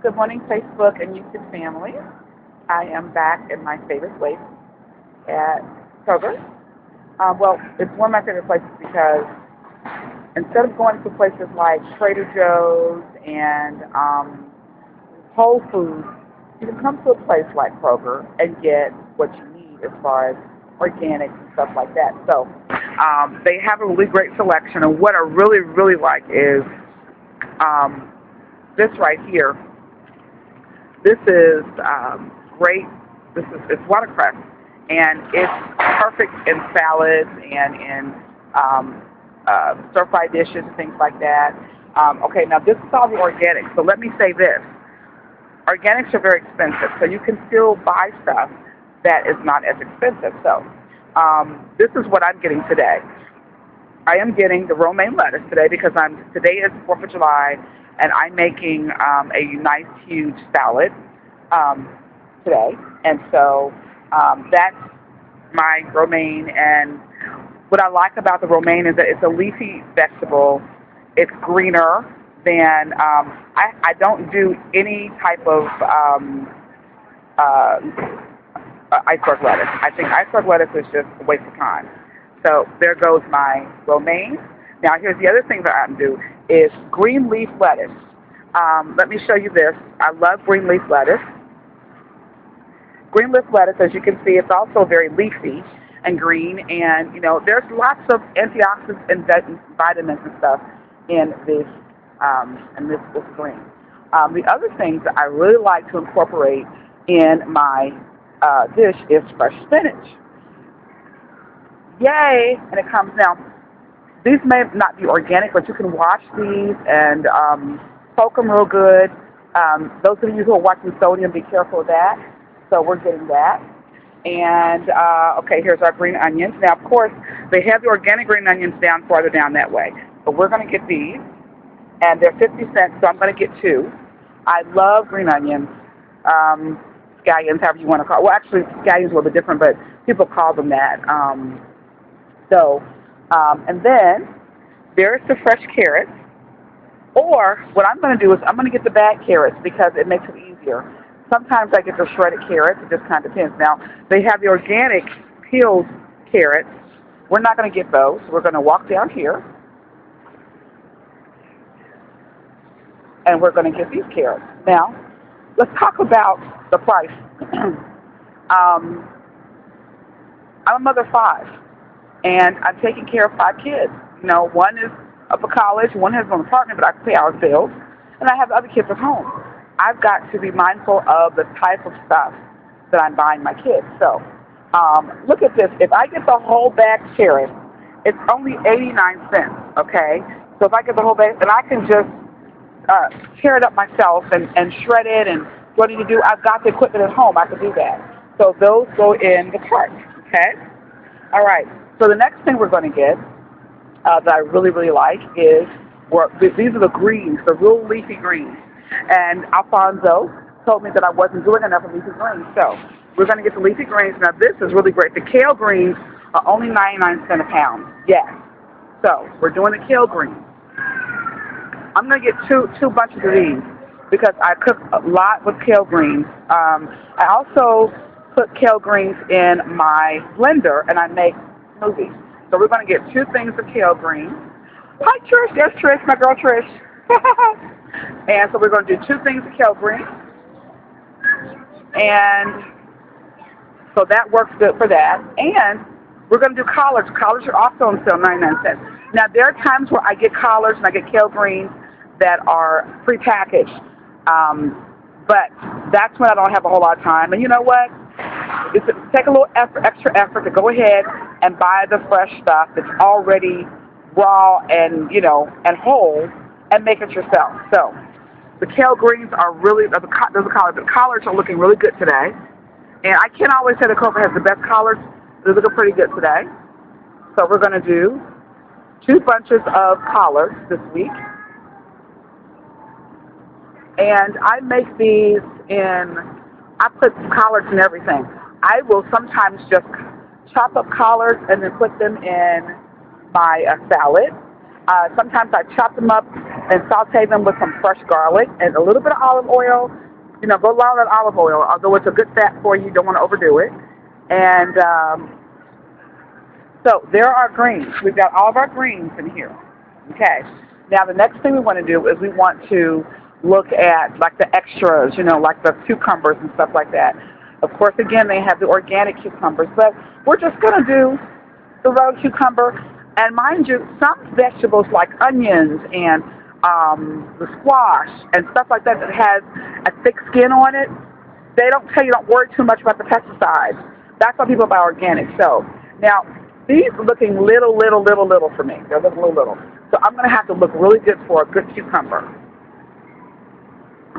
Good morning, Facebook and YouTube family. I am back in my favorite place at Kroger. Well, it's one of my favorite places because instead of going to places like Trader Joe's and Whole Foods, you can come to a place like Kroger and get what you need as far as organic and stuff like that. So they have a really great selection, and what I really, really like is um, this right here. This is great. It's watercress, and it's perfect in salads and in stir fry dishes and things like that. Okay, now this is all the organics. So let me say this: organics are very expensive, so you can still buy stuff that is not as expensive. So this is what I'm getting today. I am getting the romaine lettuce today because today is 4th of July, and I'm making a nice huge salad today, and so that's my romaine. And what I like about the romaine is that it's a leafy vegetable. It's greener than I don't do any type of iceberg lettuce. I think iceberg lettuce is just a waste of time. So there goes my romaine. Now here's the other thing that I do is green leaf lettuce. Let me show you this. I love green leaf lettuce. Green leaf lettuce, as you can see, it's also very leafy and green, and there's lots of antioxidants and vitamins and stuff in this green. The other things that I really like to incorporate in my dish is fresh spinach. Yay! And it comes now. These may not be organic, but you can wash these and soak them real good. Those of you who are watching sodium, be careful of that. So we're getting that. And, okay, here's our green onions. Now, of course, they have the organic green onions down farther down that way. But we're going to get these, and they're 50 cents, so I'm going to get two. I love green onions, scallions, however you want to call it. Well, actually, scallions are a little bit different, but people call them that. And then there's the fresh carrots. Or what I'm going to do is I'm going to get the bag carrots because it makes it easier. Sometimes I get the shredded carrots. It just kind of depends. Now, they have the organic peeled carrots. We're not going to get those. We're going to walk down here, and we're going to get these carrots. Now, let's talk about the price. I'm a mother of 5, and I'm taking care of 5 kids. One is up for college, one has an apartment, but I can pay our bills, and I have other kids at home. I've got to be mindful of the type of stuff that I'm buying my kids. So, look at this. If I get the whole bag of carrots, it's only 89 cents, okay? So if I get the whole bag, then I can just tear it up myself and shred it and what do you do? I've got the equipment at home. I can do that. So those go in the cart, okay? All right. So the next thing we're going to get that I really, really like is, these are the greens, the real leafy greens. And Alfonso told me that I wasn't doing enough of leafy greens. So we're going to get the leafy greens. Now this is really great. The kale greens are only 99 cents a pound. Yes. So we're doing the kale greens. I'm going to get two bunches of these because I cook a lot with kale greens. I also put kale greens in my blender and I make smoothies. So we're going to get 2 things of kale greens. Hi Trish, there's Trish, my girl Trish. And so we're going to do 2 things of kale greens. And so that works good for that. And we're going to do collards. Collards are also on sale, 99 cents. Now there are times where I get collards and I get kale greens that are prepackaged. But that's when I don't have a whole lot of time. And you know what? Take a little extra effort to go ahead and buy the fresh stuff that's already raw and and whole, and make it yourself. So the kale greens are really the collards are looking really good today. And I can't always say the Kroger has the best collards. They're looking pretty good today. So we're going to do 2 bunches of collards this week. And I make these I put collards in everything. I will sometimes just chop up collards and then put them in my salad. Sometimes I chop them up and saute them with some fresh garlic and a little bit of olive oil. You know, go loud on olive oil, although it's a good fat for you. You don't want to overdo it. And so there are greens. We've got all of our greens in here. Okay. Now the next thing we want to do is we want to look at like the extras, you know, like the cucumbers and stuff like that. Of course, again, they have the organic cucumbers, but we're just going to do the road cucumber. And mind you, some vegetables like onions and the squash and stuff like that that has a thick skin on it, they don't tell you don't worry too much about the pesticides. That's why people buy organic. So now these are looking little for me. They're looking little. So I'm going to have to look really good for a good cucumber.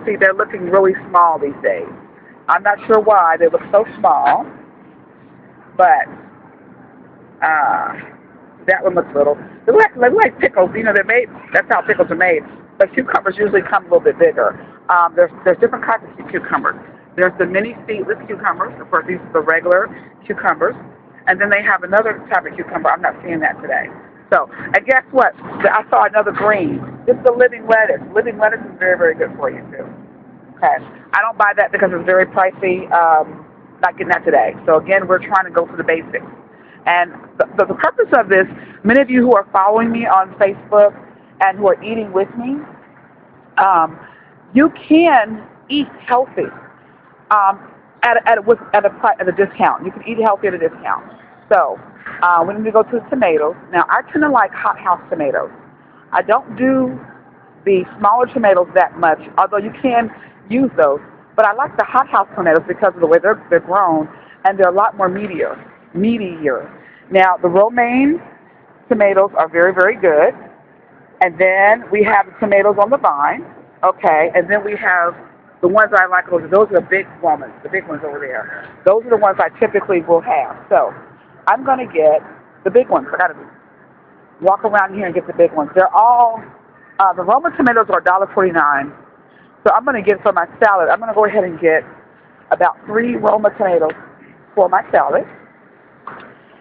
See, they're looking really small these days. I'm not sure why they look so small, but that one looks little. They look like pickles. You know, they're made. That's how pickles are made. But cucumbers usually come a little bit bigger. There's different kinds of cucumbers. There's the mini seedless cucumbers. Of course, these are the regular cucumbers. And then they have another type of cucumber. I'm not seeing that today. So, and guess what? I saw another green. This is the living lettuce. Living lettuce is very good for you, too. Okay. I don't buy that because it's very pricey. Not getting that today. So, again, we're trying to go for the basics. And the purpose of this, many of you who are following me on Facebook and who are eating with me, you can eat healthy at a discount. You can eat healthy at a discount. So we need to go to the tomatoes. Now, I tend to like hothouse tomatoes. I don't do the smaller tomatoes that much, although you can use those. But I like the hothouse tomatoes because of the way they're grown, and they're a lot more meatier. Now, the romaine tomatoes are very good. And then we have the tomatoes on the vine. Okay, and then we have the ones I like. Those are the big ones over there. Those are the ones I typically will have. So I'm going to get the big ones. I got to walk around here and get the big ones. They're all, the Roma tomatoes are $1.49. So I'm going to get for my salad, I'm going to go ahead and get about 3 Roma tomatoes for my salad.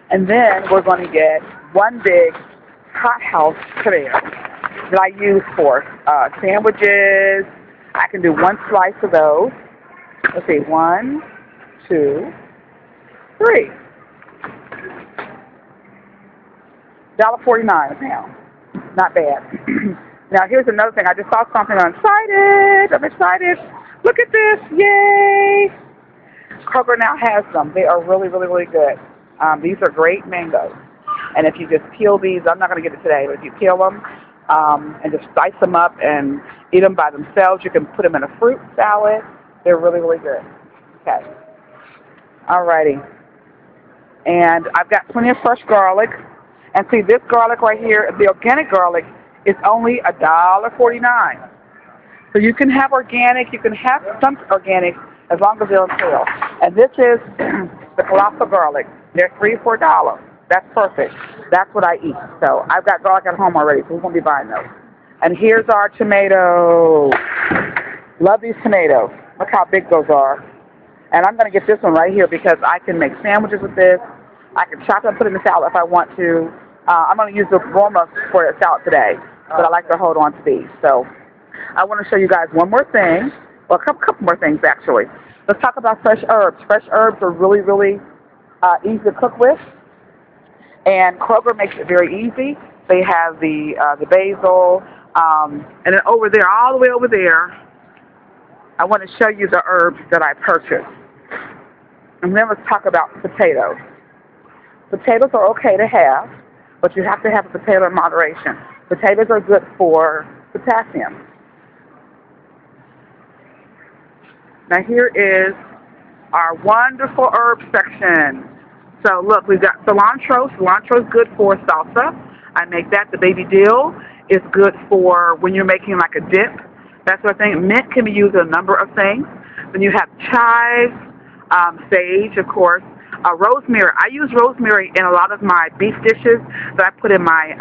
And then we're going to get 1 big hothouse tomato that I use for sandwiches. I can do 1 slice of those. Let's see, 1, 2, 3. $1.49 a pound. Not bad. Now here's another thing. I just saw something. I'm excited. Look at this. Yay! Kroger now has them. They are really good. These are great mangoes. And if you just peel these, I'm not going to get it today, but if you peel them and just slice them up and eat them by themselves, you can put them in a fruit salad. They're really good. Okay. Alrighty. And I've got plenty of fresh garlic. And see, this garlic right here, the organic garlic, is only $1.49. So you can have organic, you can have some organic as long as they're on sale. And this is the colossal garlic. They're $3 or $4. That's perfect. That's what I eat. So I've got garlic at home already, so we won't be buying those. And here's our tomatoes. Love these tomatoes. Look how big those are. And I'm going to get this one right here because I can make sandwiches with this. I can chop it and put it in the salad if I want to. I'm going to use the Roma for the salad today, but I like to hold on to these. So I want to show you guys one more thing. Well, a couple more things, actually. Let's talk about fresh herbs. Fresh herbs are really easy to cook with. And Kroger makes it very easy. They have the basil. And then over there, all the way over there, I want to show you the herbs that I purchased. And then let's talk about potatoes. Potatoes are okay to have, but you have to have a potato in moderation. Potatoes are good for potassium. Now here is our wonderful herb section. So look, we've got cilantro. Cilantro is good for salsa. I make that. The baby dill is good for when you're making like a dip, that sort of thing. Mint can be used in a number of things. Then you have chives, sage, of course. Rosemary. I use rosemary in a lot of my beef dishes that I put in my